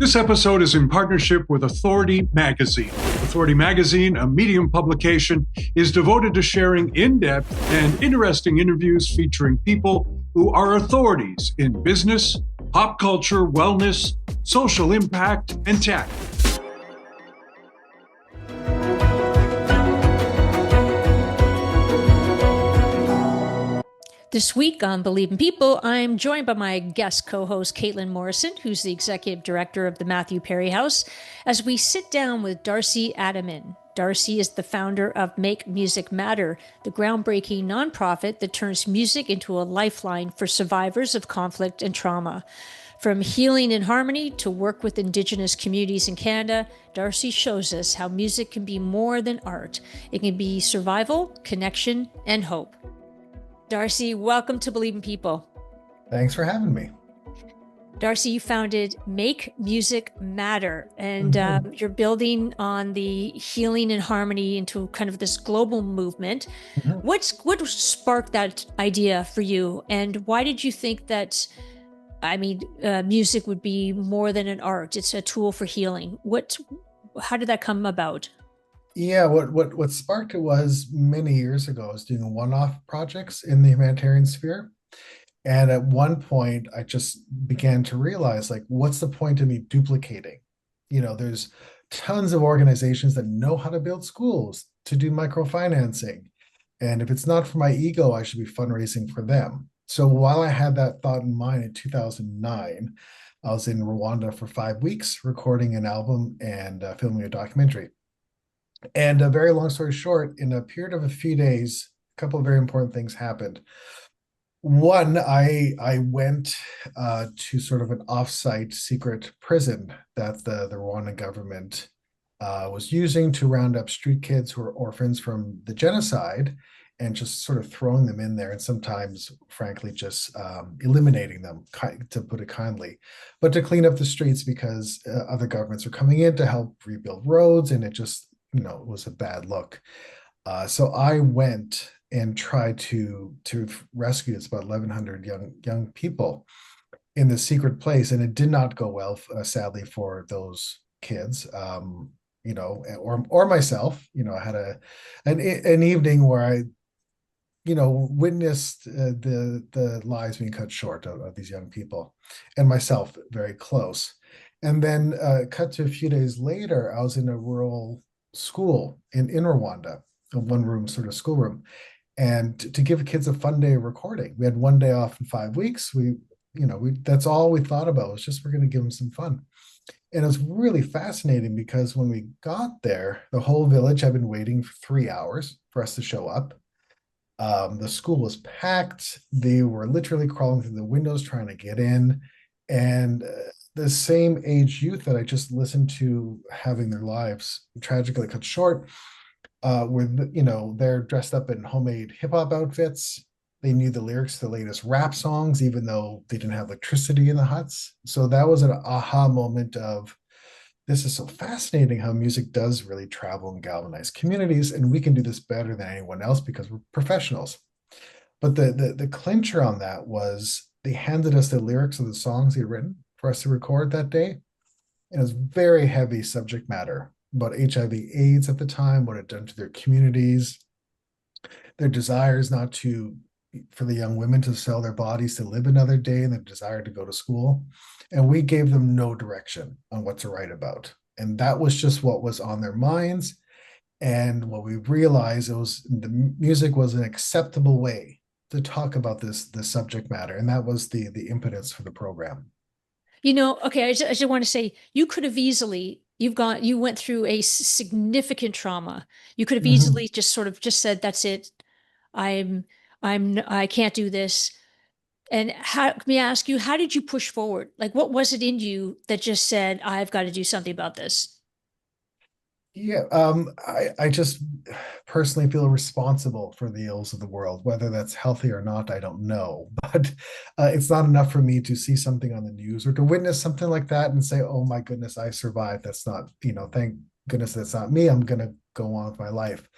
This episode is in partnership with Authority Magazine. Authority Magazine, a Medium publication, is devoted to sharing in-depth and interesting interviews featuring people who are authorities in business, pop culture, wellness, social impact, and tech. This week on Believe in People, I'm joined by my guest co-host, Caitlin Morrison, who's the executive director of the Matthew Perry House, as we sit down with Darcy Ataman. Darcy is the founder of Make Music Matter, the groundbreaking nonprofit that turns music into a lifeline for survivors of conflict and trauma. From healing and harmony to work with Indigenous communities in Canada, Darcy shows us how music can be more than art. It can be survival, connection, and hope. Darcy, welcome to Believe in People. Thanks for having me. Darcy, you founded Make Music Matter, and you're building on the healing and harmony into kind of this global movement. What sparked that idea for you, and why did you think that, music would be more than an art? It's a tool for healing. How did that come about? Yeah, what sparked it was many years ago. I was doing one-off projects in the humanitarian sphere. And at one point, I just began to realize, like, what's the point of me duplicating? There's tons of organizations that know how to build schools, to do microfinancing. And if it's not for my ego, I should be fundraising for them. So while I had that thought in mind in 2009, I was in Rwanda for 5 weeks, recording an album and filming a documentary. And a very long story short, in a period of a few days, a couple of very important things happened. One, I went to sort of an offsite secret prison that the Rwandan government was using to round up street kids who were orphans from the genocide and just sort of throwing them in there, and sometimes, frankly, just eliminating them, to put it kindly, but to clean up the streets because other governments were coming in to help rebuild roads, and it just it was a bad look. So I went and tried to rescue, it's about 1,100 young people in this secret place, and it did not go well, sadly, for those kids, or myself. I had an evening where I witnessed the lives being cut short of these young people, and myself very close. And then cut to a few days later, I was in a rural school in Rwanda, a one-room sort of schoolroom, and to give kids a fun day of recording. We had one day off in 5 weeks. We that's all we thought about, was just, we're going to give them some fun. And it was really fascinating because when we got there, the whole village had been waiting for 3 hours for us to show up. The school was packed. They were literally crawling through the windows trying to get in, and the same age youth that I just listened to having their lives tragically cut short, they're dressed up in homemade hip hop outfits. They knew the lyrics to the latest rap songs, even though they didn't have electricity in the huts. So that was an aha moment of, this is so fascinating how music does really travel and galvanize communities, and we can do this better than anyone else because we're professionals. But the clincher on that was, they handed us the lyrics of the songs they had written for us to record that day. And it was very heavy subject matter about HIV/AIDS at the time, what it had done to their communities, their desires not for the young women to sell their bodies to live another day, and their desire to go to school. And we gave them no direction on what to write about. And that was just what was on their minds. And what we realized, the music was an acceptable way to talk about this subject matter. And that was the impetus for the program. Okay, I just want to say, you could have easily, you went through a significant trauma. You could have easily just said, that's it. I can't do this. And let me ask you, how did you push forward? Like, what was it in you that just said, I've got to do something about this? Yeah, I just personally feel responsible for the ills of the world. Whether that's healthy or not, I don't know. But it's not enough for me to see something on the news or to witness something like that and say, oh my goodness, I survived. That's not, thank goodness that's not me. I'm going to go on with my life.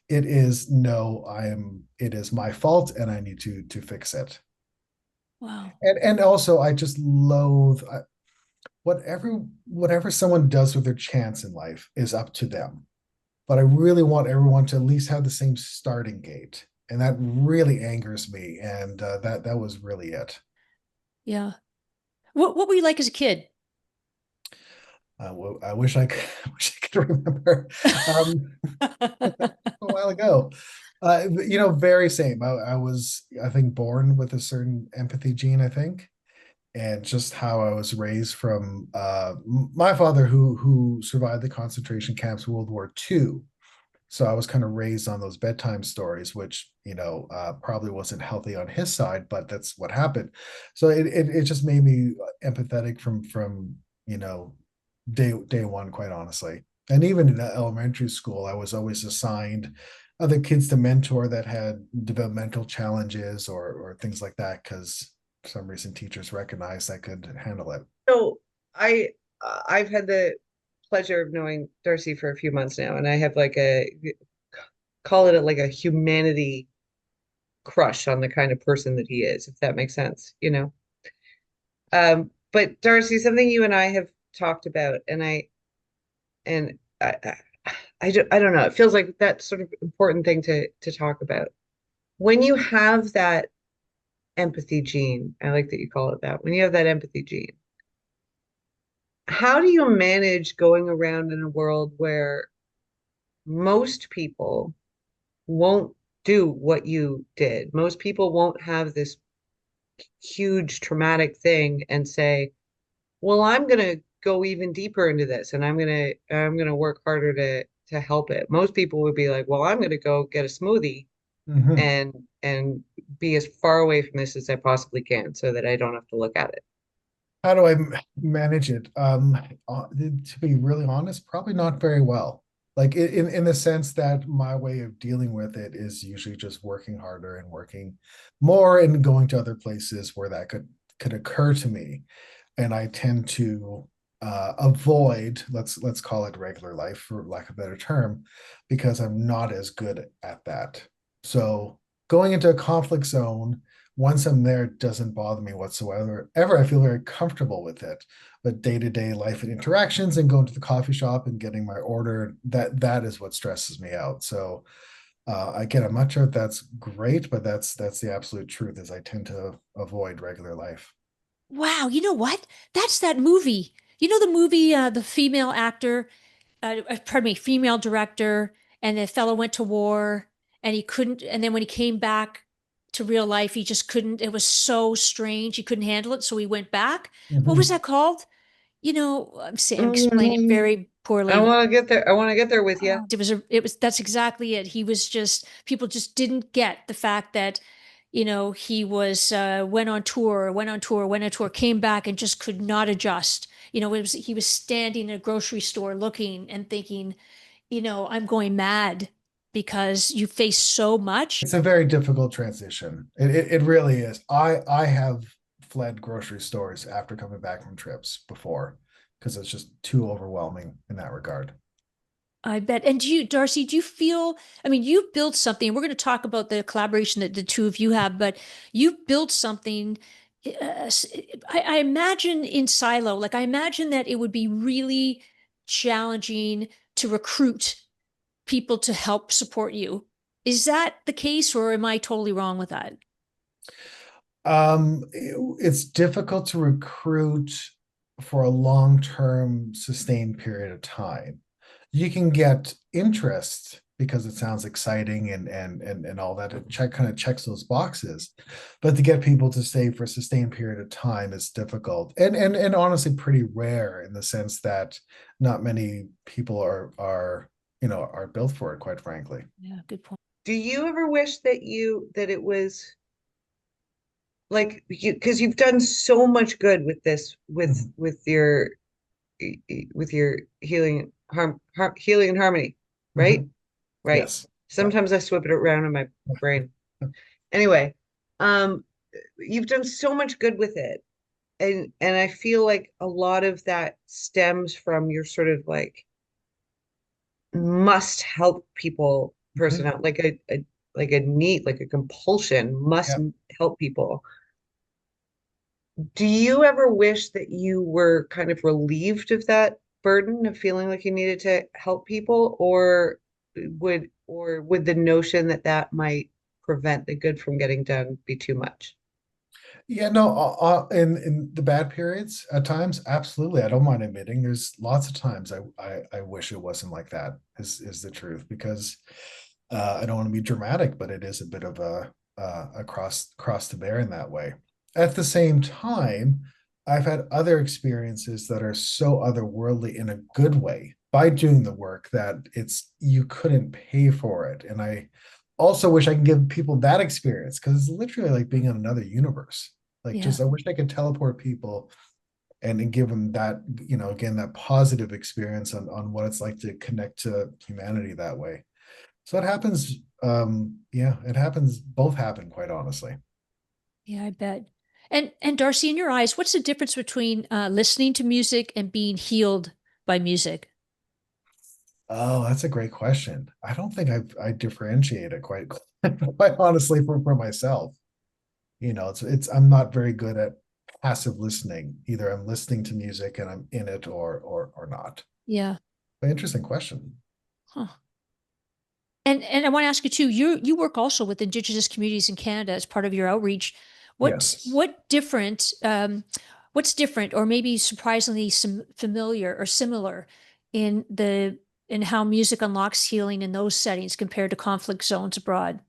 It is my fault, and I need to fix it. Wow. And also, I just loathe, whatever someone does with their chance in life is up to them. But I really want everyone to at least have the same starting gate, and that really angers me. And that was really it. Yeah. What were you like as a kid? I wish I could, I wish I could remember. Um, a while ago. Very same. I was, I think, born with a certain empathy gene, I think, and just how I was raised from my father, who survived the concentration camps, World War II. So I was kind of raised on those bedtime stories, which probably wasn't healthy on his side, but that's what happened. So it just made me empathetic from you know day one, quite honestly. And even in elementary school, I was always assigned other kids to mentor that had developmental challenges or things like that, because for some reason teachers recognized I could handle it. So I I've had the pleasure of knowing Darcy for a few months now, and I have like a call it like a humanity crush on the kind of person that he is, if that makes sense, you know. But Darcy, something you and I have talked about, and I don't know, it feels like that sort of important thing to talk about. When you have that empathy gene, I like that you call it that, when you have that empathy gene, how do you manage going around in a world where most people won't do what you did? Most people won't have this huge traumatic thing and say, "Well, I'm going to go even deeper into this and I'm going to work harder to help it." Most people would be like, "Well, I'm going to go get a smoothie Mhm. and be as far away from this as I possibly can so that I don't have to look at it." How do I manage it? To be really honest, probably not very well. Like in the sense that my way of dealing with it is usually just working harder and working more and going to other places where that could occur to me. And I tend to avoid, let's call it regular life for lack of a better term, because I'm not as good at that. So going into a conflict zone, once I'm there, it doesn't bother me whatsoever. Ever, I feel very comfortable with it. But day-to-day life and interactions and going to the coffee shop and getting my order, that is what stresses me out. So again, I'm not sure if that's great, but that's the absolute truth, is I tend to avoid regular life. Wow, you know what? That's that movie. You know the movie, the female actor, pardon me, female director, and the fellow went to war and he couldn't, and then when he came back to real life, he just couldn't, it was so strange. He couldn't handle it, so he went back. What was Mhm. that called? I'm explaining it Mm, very I poorly. want to get there. I want to get there with you. That's exactly it. He was just, people just didn't get the fact that, he was, went on tour, came back and just could not adjust. He was standing in a grocery store looking and thinking, I'm going mad because you face so much. It's a very difficult transition. It really is. I have fled grocery stores after coming back from trips before, because it's just too overwhelming in that regard. I bet. And Darcy, do you feel, I mean, you built something, we're going to talk about the collaboration that the two of you have, but you built something. uh, I imagine in silo, like I imagine that it would be really challenging to recruit people to help support you. Is that the case, or am I totally wrong with that? It's difficult to recruit for a long-term sustained period of time. You can get interest because it sounds exciting and all that. It kind of checks those boxes, but to get people to stay for a sustained period of time is difficult and honestly pretty rare, in the sense that not many people are built for it, quite frankly. Yeah, good point. Do you ever wish that it was like you, because you've done so much good with this, Mhm. with your healing and harmony, right? Mhm. Right. Yes. Yeah. Sometimes I swip it around in my brain. Anyway, um, you've done so much good with it, and I feel like a lot of that stems from your sort of like must help people Mhm. personality, like a need, like a compulsion, must Yeah. help people. Do you ever wish that you were kind of relieved of that burden of feeling like you needed to help people, or would the notion that that might prevent the good from getting done be too much? Yeah, no, in the bad periods at times, absolutely. I don't mind admitting there's lots of times I wish it wasn't like that, is the truth, because I don't want to be dramatic, but it is a bit of a cross to bear in that way. At the same time, I've had other experiences that are so otherworldly in a good way by doing the work that it's you couldn't pay for it. And I also wish I could give people that experience because it's literally like being in another universe. Like Yeah. just I wish I could teleport people and give them that, again, that positive experience on what it's like to connect to humanity that way. So it happens. Yeah, it happens. Both happen, quite honestly. Yeah, I bet. And Darcy, in your eyes, what's the difference between listening to music and being healed by music? Oh, that's a great question. I don't think I differentiate it quite quite honestly for myself. It's I'm not very good at passive listening. Either I'm listening to music and I'm in it or not. Yeah. But interesting question. Huh. And I want to ask you too, you work also with Indigenous communities in Canada as part of your outreach. What Yes. what different what's different or maybe surprisingly familiar or similar in the in how music unlocks healing in those settings compared to conflict zones abroad?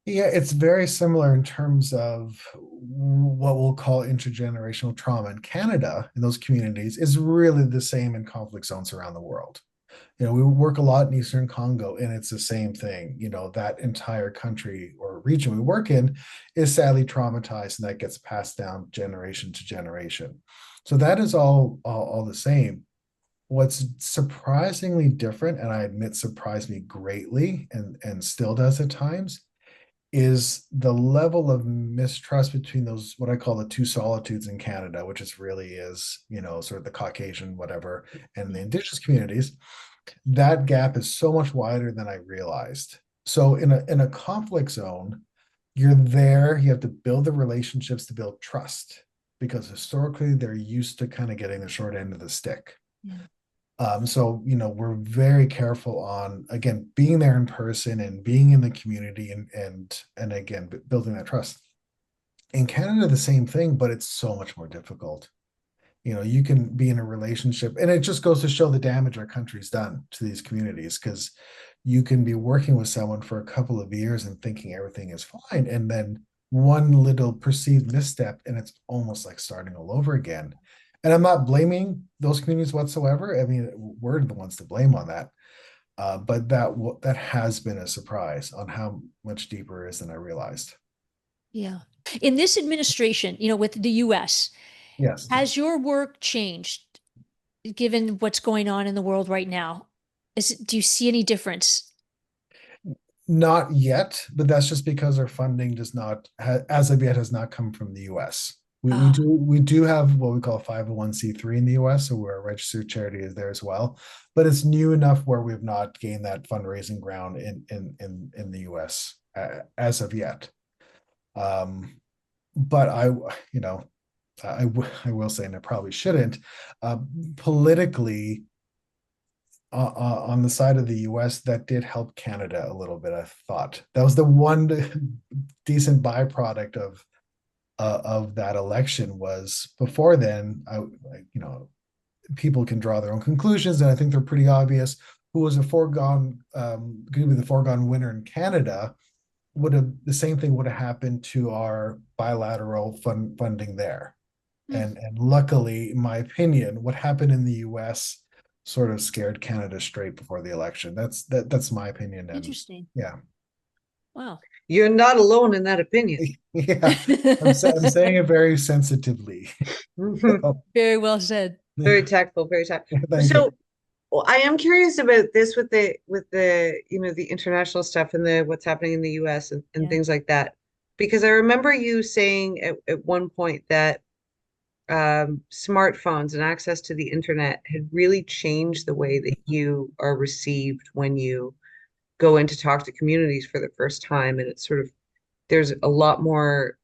Yeah, it's very similar in terms of what we'll call intergenerational trauma in Canada in those communities is really the same in conflict zones around the world. We work a lot in Eastern Congo, and it's the same thing. That entire country or region we work in is sadly traumatized, and that gets passed down generation to generation. So that is all the same. What's surprisingly different, and I admit surprised me greatly, and still does at times, is the level of mistrust between those what I call the two solitudes in Canada, which is really is, sort of the Caucasian whatever, and the Yeah. Indigenous communities. That gap is so much wider than I realized. So in a conflict zone, you're there, you have to build the relationships to build trust because historically they're used to kind of getting the short end of the stick. Yeah. So we're very careful on again being there in person and being in the community and again building that trust. In Canada, the same thing, but it's so much more difficult. You can be in a relationship, and it just goes to show the damage our country's done to these communities because you can be working with someone for a couple of years and thinking everything is fine, and then one little perceived misstep, and it's almost like starting all over again. And I'm not blaming those communities whatsoever. I mean, we're the ones to blame on that. But that has been a surprise on how much deeper it is than I realized. Yeah. In this administration, with the US, Yes. has your work changed given what's going on in the world right now? Do you see any difference? Not yet, but that's just because our funding does not, as of yet, has not come from the U.S. We do have what we call a 501(c)(3) in the U.S., so we're a registered charity is there as well, but it's new enough where we've not gained that fundraising ground in the U.S. As of yet. But I will say, and I probably shouldn't, politically on the side of the US, that did help Canada a little bit. I thought that was the one decent byproduct of that election was before then. People can draw their own conclusions, and I think they're pretty obvious. Who was a foregone, going to be the foregone winner in Canada? Would have the same thing would have happened to our bilateral funding there. Hmm. And luckily, in my opinion, what happened in the US sort of scared Canada straight before the election. That's my opinion. And Interesting. yeah. Wow. You're not alone in that opinion. Yeah. I'm saying it very sensitively. So, Very well said. Very tactful, very tactful. thank you. So, well, I am curious about this with the international stuff and the what's happening in the US and Yeah. things like that. Because I remember you saying at one point that smartphones and access to the internet had really changed the way that you are received when you go in to talk to communities for the first time. And it's sort of, there's a lot more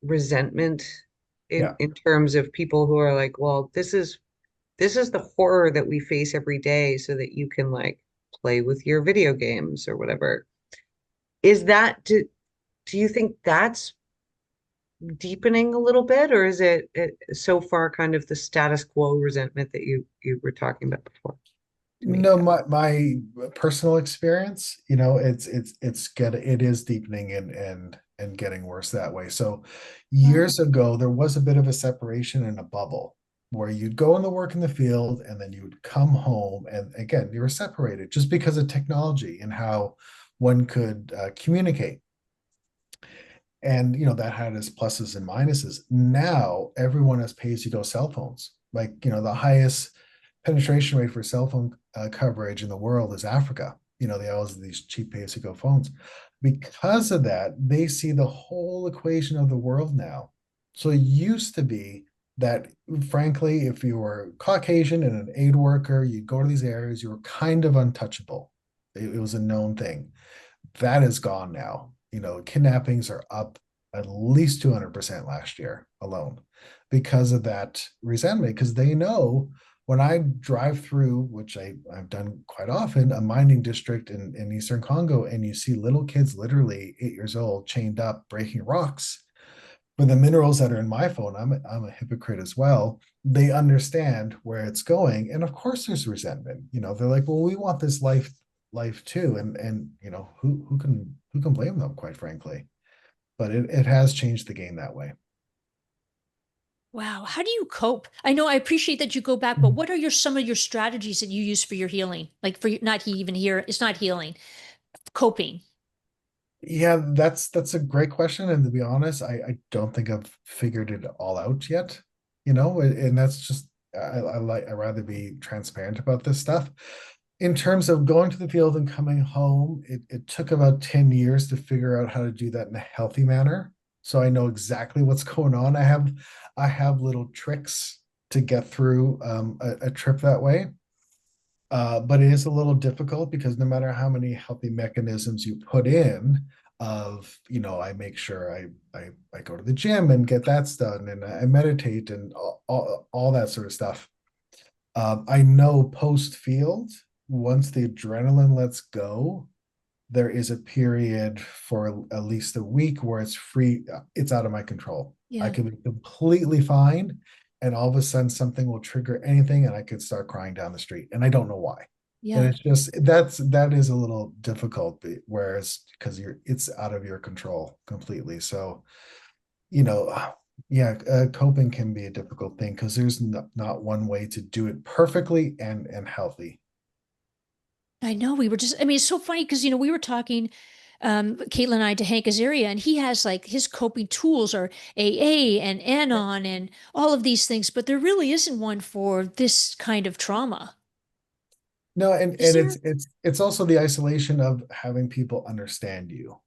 resentment Yeah. in terms of people who are like, well, this is the horror that we face every day so that you can like play with your video games or whatever. Is that do you think that's deepening a little bit, or is it so far kind of the status quo resentment that you were talking about before to me? No, my personal experience, it is deepening and getting worse that way. So Wow. years ago, there was a bit of a separation in a bubble where you'd go in the work in the field and then you would come home, and again, you were separated just because of technology and how one could communicate. And that had its pluses and minuses. Now everyone has pay-as-you-go cell phones. Like, the highest penetration rate for cell phone coverage in the world is Africa. They always have these cheap pay-as-you-go phones. Because of that, they see the whole equation of the world now. So it used to be that, frankly, if you were Caucasian and an aid worker, you'd go to these areas, you were kind of untouchable. It was a known thing. That is gone now. Kidnappings are up at least 200% last year alone because of that resentment. Because they know when I drive through, which I've done quite often, a mining district in Eastern Congo, and you see little kids, literally 8 years old, chained up, breaking rocks for the minerals that are in my phone. I'm a hypocrite as well. They understand where it's going. And of course there's resentment. They're like, well, we want this life too. And who can blame them, quite frankly. But it has changed the game that way. Wow. How do you cope? I know I appreciate that you go back, but what are some of your strategies that you use for your healing? Like not even here, it's not healing, coping. Yeah, that's a great question. And to be honest, I don't think I've figured it all out yet. And that's just I rather be transparent about this stuff. In terms of going to the field and coming home, it took about 10 years to figure out how to do that in a healthy manner. So I know exactly what's going on. I have little tricks to get through a trip that way. But it is a little difficult because no matter how many healthy mechanisms you put in, I make sure I go to the gym and get that done, and I meditate and all that sort of stuff. I know post field, once the adrenaline lets go, there is a period for at least a week where it's free. It's out of my control. I Yeah. could be completely fine, and all of a sudden something will trigger anything, and I could start crying down the street, and I don't know why. And Yeah. it's just that is a little difficult, whereas because it's out of your control completely. So you know, yeah, coping can be a difficult thing because there's not one way to do it perfectly and healthy. I know I mean, it's so funny because, we were talking, Caitlin and I, to Hank Azaria, and he has like his coping tools are AA and Anon and all of these things, but there really isn't one for this kind of trauma. No, and Is and there? it's also the isolation of having people understand you,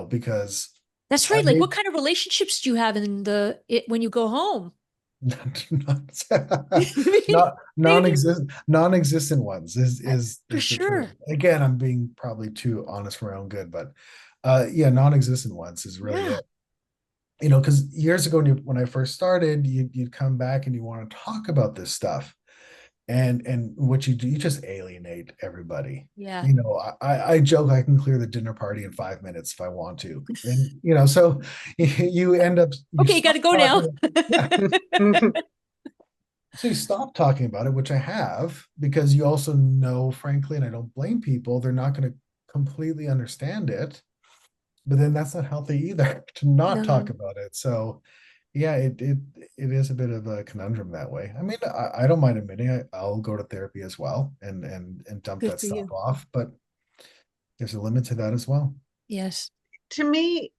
because That's I right. Like, may what kind of relationships do you have when you go home? not Maybe, non-existent ones is uh, is for is the truth. sure. Again, I'm being probably too honest for my own good, but yeah, non-existent ones is really Yeah. it. Because years ago when I first started, you'd come back and you want to talk about this stuff, and what you do, you just alienate everybody. Yeah. I joke I can clear the dinner party in 5 minutes if I want to, and so you end up you Okay, you got stop to go now. talking. Yeah. So you stop talking about it, which I have, because you also know, frankly, and I don't blame people, they're not going to completely understand it. But then that's not healthy either to not talk No, about it. So yeah, it is a bit of a conundrum that way. I mean, I don't mind admitting I'll go to therapy as well and dump good that for stuff you. off, but there's a limit to that as well. Yes. To me,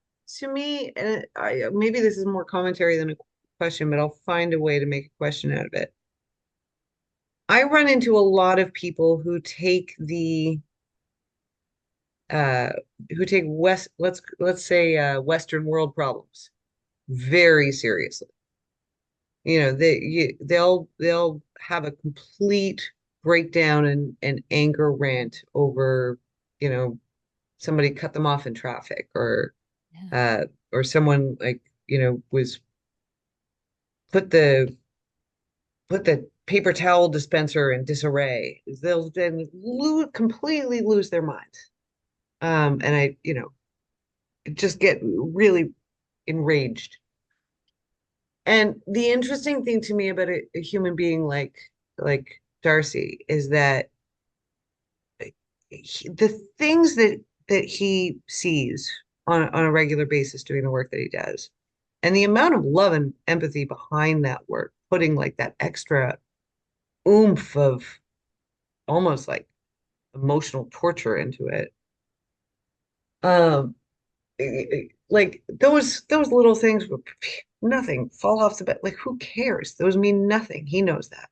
and I maybe this is more commentary than a question, but I'll find a way to make a question out of it. I run into a lot of people uh who take let's say Western world problems very seriously. They'll have a complete breakdown and anger rant over, you know, somebody cut them off in traffic, Yeah. uh or someone like, was put the paper towel dispenser in disarray. They'll then completely lose their minds. And I, just get really enraged. And the interesting thing to me about a human being like Darcy is that the things that he sees on a regular basis doing the work that he does, and the amount of love and empathy behind that work, putting like that extra oomph of almost like emotional torture into it. Um, like those little things, nothing fall off the bat. Like who cares? Those mean nothing. He knows that,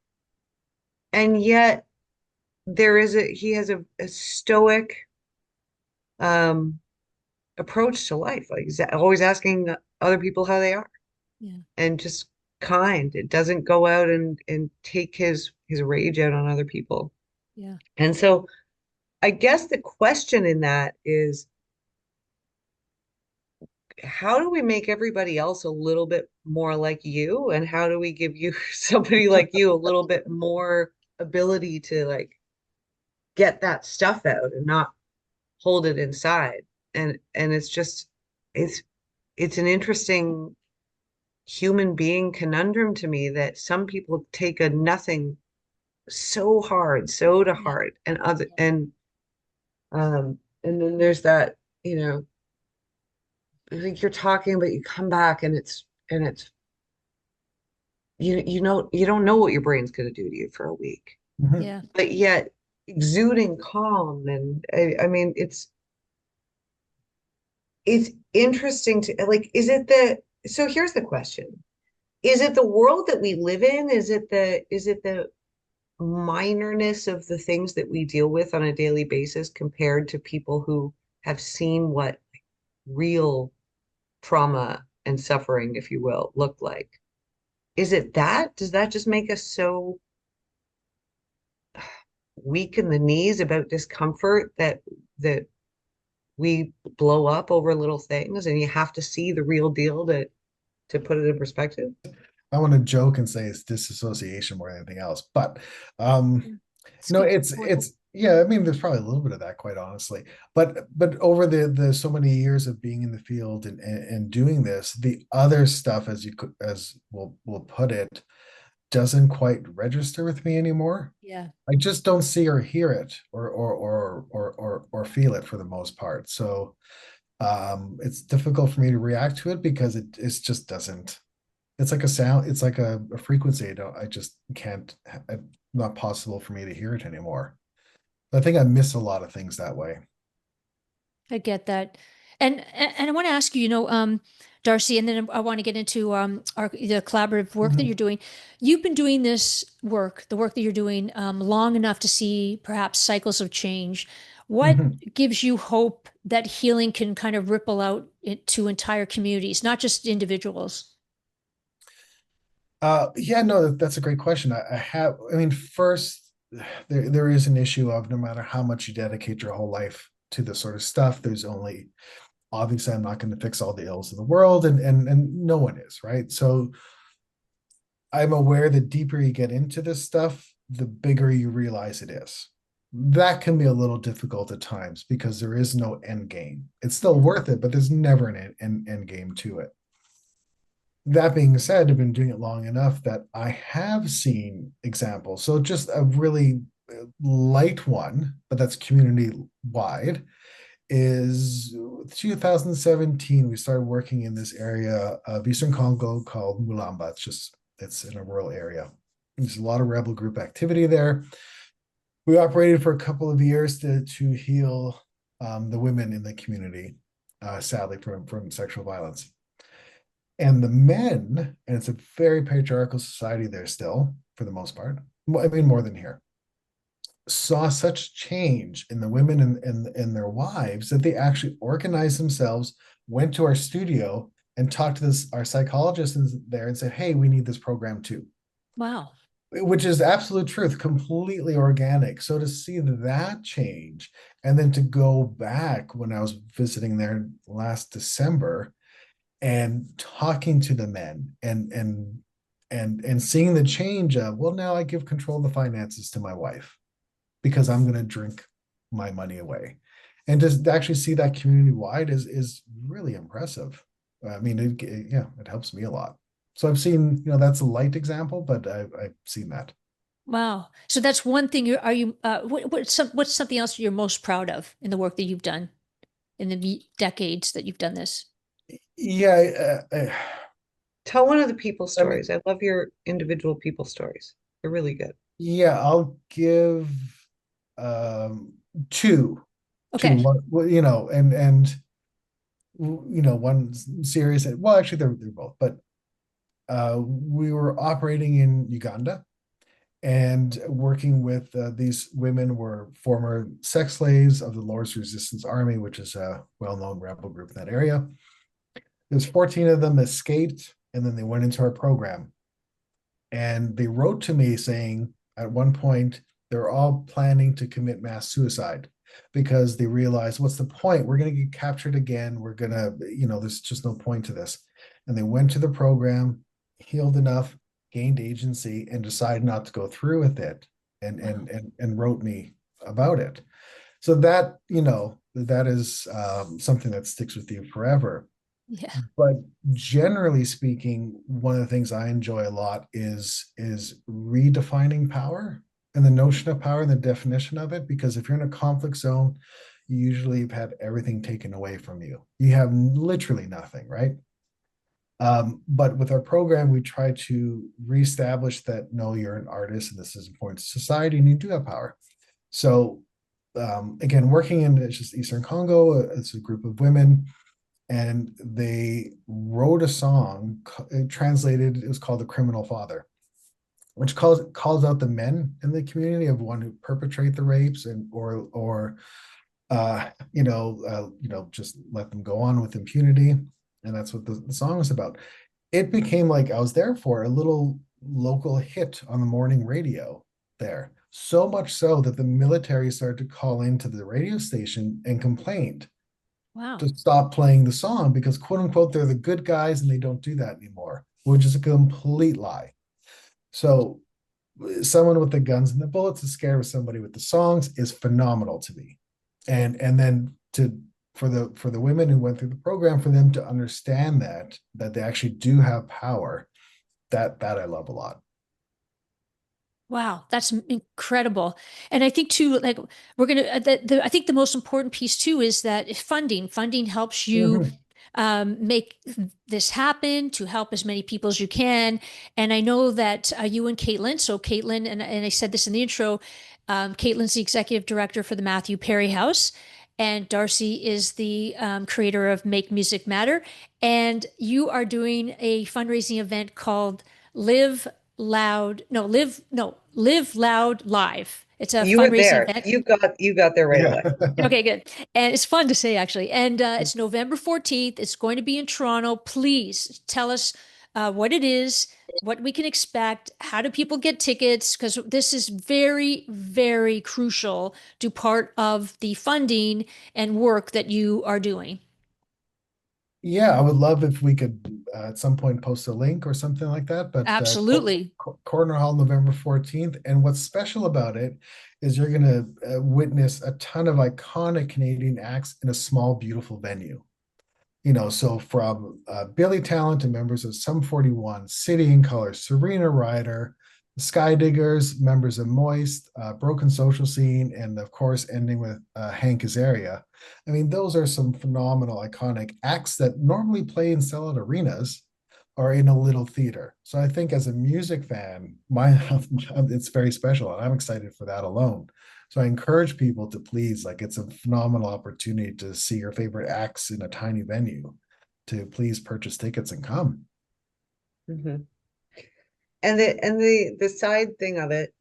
and yet he has a stoic um approach to life. Like he's always asking other people how they are, Yeah. and just kind. It doesn't go out and take his rage out on other people. Yeah. And so I guess the question in that is, how do we make everybody else a little bit more like you? And how do we give you somebody like you a little bit more ability to like get that stuff out and not hold it inside? And it's just it's it's an interesting human being conundrum to me that some people take a nothing so hard, so to Yeah. heart, and then there's that, like you're talking, but you come back and it's you don't know what your brain's going to do to you for a week, Mhm. Yeah. but yet exuding calm. And I mean it's interesting to like, so here's the question. Is it the world that we live in? Is it the minorness of the things that we deal with on a daily basis compared to people who have seen what real trauma and suffering, if you will, look like? Is it that? Does that just make us so weak in the knees about discomfort that we blow up over little things, and you have to see the real deal to put it in perspective? I want to joke and say it's disassociation more than anything else, but um, It's a no, good point. it's yeah. I mean, there's probably a little bit of that, quite honestly. But over the so many years of being in the field and doing this, the other stuff, as you could as we'll put it, doesn't quite register with me anymore. Yeah. I just don't see or hear it or feel it for the most part. So it's difficult for me to react to it because it just doesn't. It's like a sound. It's like a frequency. I just can't. It's not possible for me to hear it anymore. I think I miss a lot of things that way. I get that. And I want to ask you, Darcy, and then I want to get into the collaborative work that Mhm. you're doing. You've been doing this work, the work that you're doing, long enough to see perhaps cycles of change. What Mhm. gives you hope that healing can kind of ripple out to entire communities, not just individuals? Yeah, no, that's a great question. I mean, first, there is an issue of no matter how much you dedicate your whole life to this sort of stuff, there's only obviously I'm not going to fix all the ills of the world, and no one is, right? So I'm aware the deeper you get into this stuff, the bigger you realize it is. That can be a little difficult at times because there is no end game. It's still Yeah. worth it, but there's never an end game to it. That being said, I've been doing it long enough that I have seen examples. So just a really light one, but that's community wide, is 2017. We started working in this area of Eastern Congo called Mulamba. It's in a rural area. There's a lot of rebel group activity there. We operated for a couple of years to heal the women in the community, sadly from sexual violence. And the men, and it's a very patriarchal society there still, for the most part. I mean, more than here, saw such change in the women and their wives that they actually organized themselves, went to our studio and talked to our psychologist there and said, "Hey, we need this program too," Wow. which is absolute truth, completely organic. So to see that change, and then to go back when I was visiting there last December and talking to the men and seeing the change of, well, now I give control of the finances to my wife because I'm going to drink my money away. And just to actually see that community wide is really impressive. I mean, yeah, it helps me a lot. So I've seen, that's a light example, but I've seen that. Wow. So that's one thing. Are you, what's something else you're most proud of in the work that you've done in the decades that you've done this? Yeah, Tell one of the people I mean, stories. I love your individual people stories. They're really good. yeah, I'll give um two, Okay. well, one serious, well, actually they're both, but we were operating in Uganda and working with these women were former sex slaves of the Lord's Resistance Army, which is a well-known rebel group in that area. There's 14 of them escaped, and then they went into our program. And they wrote to me saying at one point, they're all planning to commit mass suicide because they realized, what's the point? We're going to get captured again. We're going to, there's just no point to this. And they went to the program, healed enough, gained agency, and decided not to go through with it, and wrote me about it. So that, that is something that sticks with you forever. Yeah. But generally speaking, one of the things I enjoy a lot is redefining power and the notion of power and the definition of it. Because if you're in a conflict zone, you usually have had everything taken away from you. You have literally nothing, right? But with our program, we try to reestablish that no, you're an artist and this is important to society and you do have power. So again, working in just Eastern Congo, it's a group of women and they wrote a song translated, it was called The Criminal Father, which calls out the men in the community of one who perpetrate the rapes and or just let them go on with impunity. And that's what the song was about. It became, like I was there for, a little local hit on the morning radio there, so much so that the military started to call into the radio station and complained Wow. to stop playing the song because, quote unquote, they're the good guys and they don't do that anymore, which is a complete lie. So someone with the guns and the bullets is scared of somebody with the songs is phenomenal to me. And then for the women who went through the program, for them to understand that they actually do have power, that I love a lot. Wow, that's incredible. And I think too, like we're gonna, I think the most important piece too is that funding helps you Mhm. make this happen to help as many people as you can. And I know that you and Caitlin, so Caitlin, and I said this in the intro, Caitlin's the executive director for the Matthew Perry House. And Darcy is the creator of Make Music Matter. And you are doing a fundraising event called Live Loud, no, Live Loud Live. It's a You were fundraising there. event. You got there right Yeah. away. Okay, good. And it's fun to say, actually. And it's November 14th. It's going to be in Toronto. Please tell us what it is, what we can expect. How do people get tickets? Because this is very, very crucial to part of the funding and work that you are doing. Yeah, I would love if we could at some point post a link or something like that. But Absolutely. Corner Hall, November 14th. And what's special about it is you're going to witness a ton of iconic Canadian acts in a small, beautiful venue. So from Billy Talent to members of Sum 41, City in Color, Serena Ryder, Sky Diggers, members of Moist, Broken Social Scene, and of course, ending with Hank Azaria. I mean, those are some phenomenal, iconic acts that normally play in sellout arenas or in a little theater. So I think as a music fan, it's very special, and I'm excited for that alone. So I encourage people to please, like, it's a phenomenal opportunity to see your favorite acts in a tiny venue, to please purchase tickets and come. Mhm. And the side thing of it.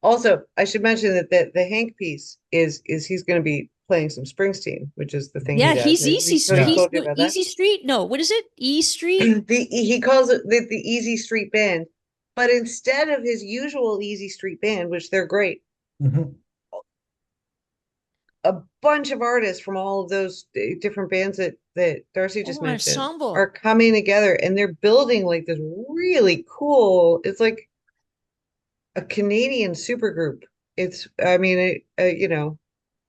Also, I should mention that the Hank piece is he's going to be playing some Springsteen, which is the thing he Yeah, does. he's Easy Have Street. he Yeah. He's told you doing about that? Easy Street. No, what is it? E Street? He calls it the Easy Street Band, but instead of his usual Easy Street Band, which they're great, Mhm. a bunch of artists from all of those different bands that Darcy just Oh, an mentioned are ensemble. coming together, and they're building like this really cool, it's like a Canadian supergroup. It's, I mean,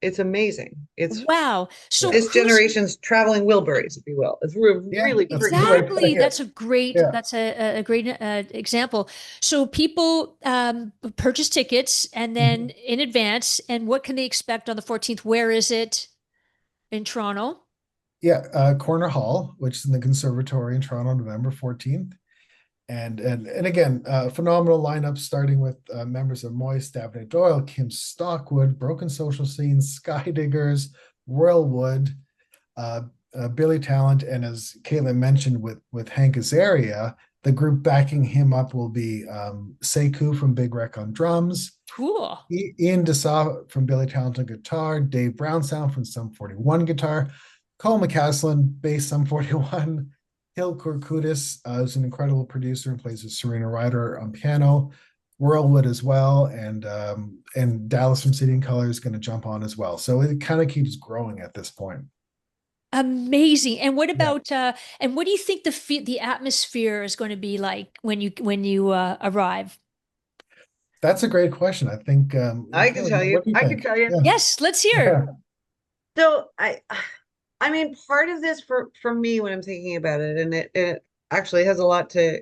it's amazing. It's Wow. Yeah. So this who's generation's traveling Wilburys, if you will. It's Yeah, really that's a pretty good way to cool. put exactly? it. That's a great. Yeah. That's a great example. So people purchase tickets and then Mhm. in advance. And what can they expect on the 14th? Where is it in Toronto? Yeah, Corner Hall, which is in the Conservatory in Toronto, November 14th. And again, phenomenal lineup starting with members of Moist, Daphne Doyle, Kim Stockwood, Broken Social Scene, Skydiggers, Royal Wood, uh, Billy Talent, and as Caitlin mentioned with Hank Azaria, the group backing him up will be Sekou from Big Wreck on drums, Cool. Ian Dessaw from Billy Talent on guitar, Dave Brownsound from Sum 41 guitar, Cole McCaslin, bass Sum 41, Hill Korkudis is an incredible producer and plays with Serena Ryder on piano, Whirlwood as well, and Dallas from City and Color is going to jump on as well. So it kind of keeps growing at this point. Amazing. And what Yeah, about and what do you think the atmosphere is going to be like when you arrive? that's a great question. I think, I can Caitlin, tell you. what do you I can think? tell you. Yeah, Yes, let's hear. yeah. So I mean, part of this for me when I'm thinking about it, and it actually has a lot to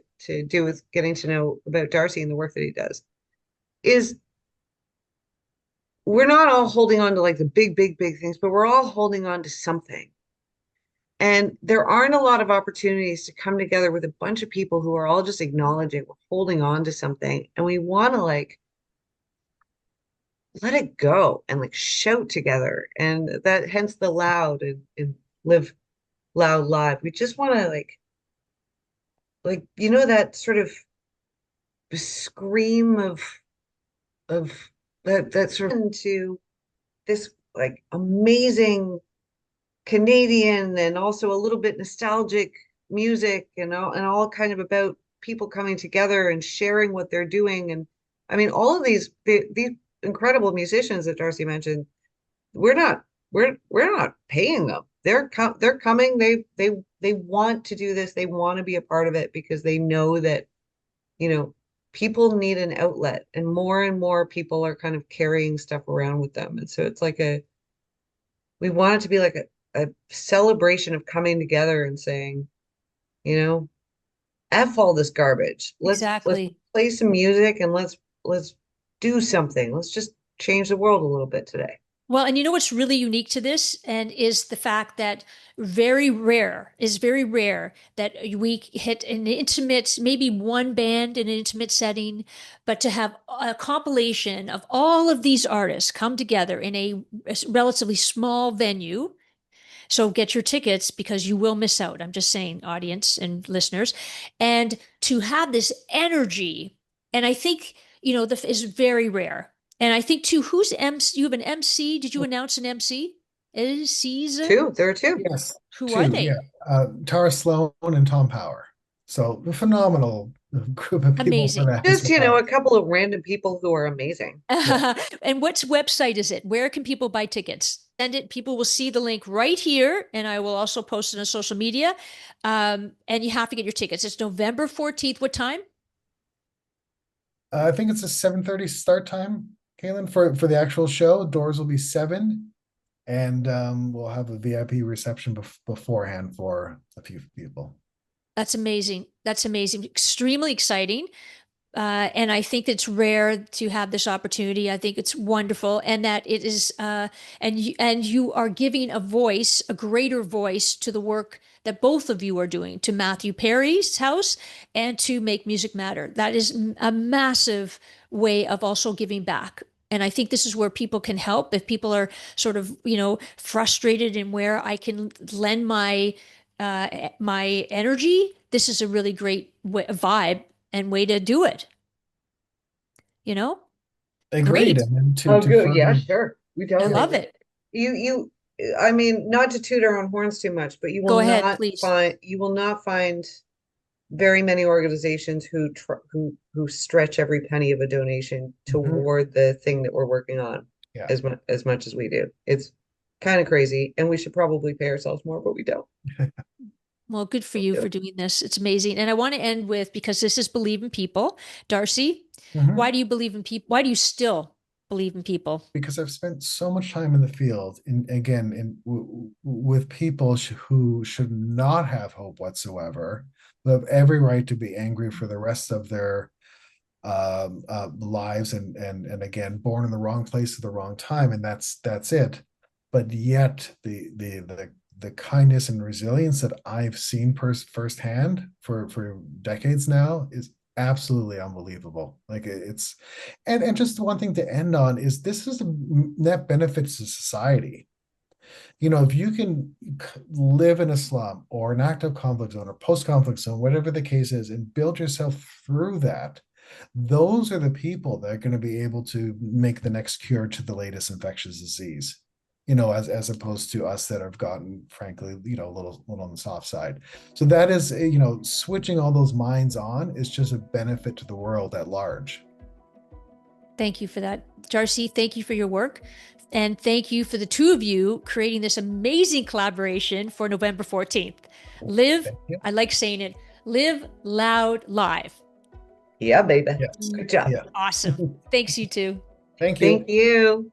do with getting to know about Darcy and the work that he does, is we're not all holding on to like the big things, but we're all holding on to something. And there aren't a lot of opportunities to come together with a bunch of people who are all just acknowledging we're holding on to something, and we want to like let it go and like shout together. And that hence the loud and live loud live. We just want to like that sort of scream of that sort of into this like amazing Canadian and also a little bit nostalgic music and all kind of about people coming together and sharing what they're doing. And I mean all of these incredible musicians that Darcy mentioned, we're not we're not paying them. They're coming. They want to do this. They want to be a part of it because they know that, you know, people need an outlet, and more people are kind of carrying stuff around with them. And so it's like we want it to be like a celebration of coming together and saying, you know, F all this garbage. Let's Exactly. play some music and let's do something. Let's just change the world a little bit today. Well, and you know what's really unique to this and is the fact that very rare that we hit an intimate, maybe one band in an intimate setting, but to have a compilation of all of these artists come together in a relatively small venue. So get your tickets because you will miss out. I'm just saying, audience and listeners. And to have this energy, and I think, the is very rare. And I think too, who's MC? You have an MC. Did you announce an MC? MCs? Two, there are two. Yes, Who are two. Yeah, they? Tara Sloan and Tom Power. So a phenomenal group of people for Amazing. that as Just, well. a couple of random people who are amazing. Yeah. And what website is it? Where can people buy tickets? Send it. People will see the link right here, and I will also post it on social media. And you have to get your tickets. It's November 14th. What time? I think it's a 7:30 start time, Kaylin, for the actual show. Doors will be 7, and we'll have a VIP reception beforehand for a few people. That's amazing. That's amazing. Extremely exciting. And I think it's rare to have this opportunity. I think it's wonderful, and that it is, and you are giving a voice, a greater voice, to the work that both of you are doing, to Matthew Perry's house and to Make Music Matter. That is a massive way of also giving back. And I think this is where people can help. If people are sort of, frustrated in where I can lend my energy, this is a really great vibe and way to do it. You know? Agreed. Great. And then to Oh, to good. Yeah, further, sure. We I yeah, love totally. it. I mean, not to toot our own horns too much, but Go ahead, please. you will not find very many organizations who stretch every penny of a donation mhm, toward the thing that we're working on yeah, as much as we do. kind of crazy, and we should probably pay ourselves more, but we don't. Well, good for you for doing this. It's amazing. And I want to end with, because this is Believe in People. Darcy, why do you believe in people? Why do you still believe in people? Because I've spent so much time in the field, with people who should not have hope whatsoever, who have every right to be angry for the rest of their lives, and again, born in the wrong place at the wrong time, and that's it. But yet, the kindness and resilience that I've seen firsthand for decades now is absolutely unbelievable. Like it's, and just one thing to end on is this is a net benefit to society. You know, if you can live in a slum or an active conflict zone or post-conflict zone, whatever the case is, and build yourself through that, those are the people that are going to be able to make the next cure to the latest infectious disease, you know, as opposed to us that have gotten, frankly, you know, a little on the soft side. So that is, you know, switching all those minds on is just a benefit to the world at large. Thank you for that. Darcy, thank you for your work. And thank you for the two of you creating this amazing collaboration for November 14th. Live, I like saying it, live loud live. Yeah, baby. Yes. Good job. Yeah. Awesome. Thanks, you two. Thank you. Thank you.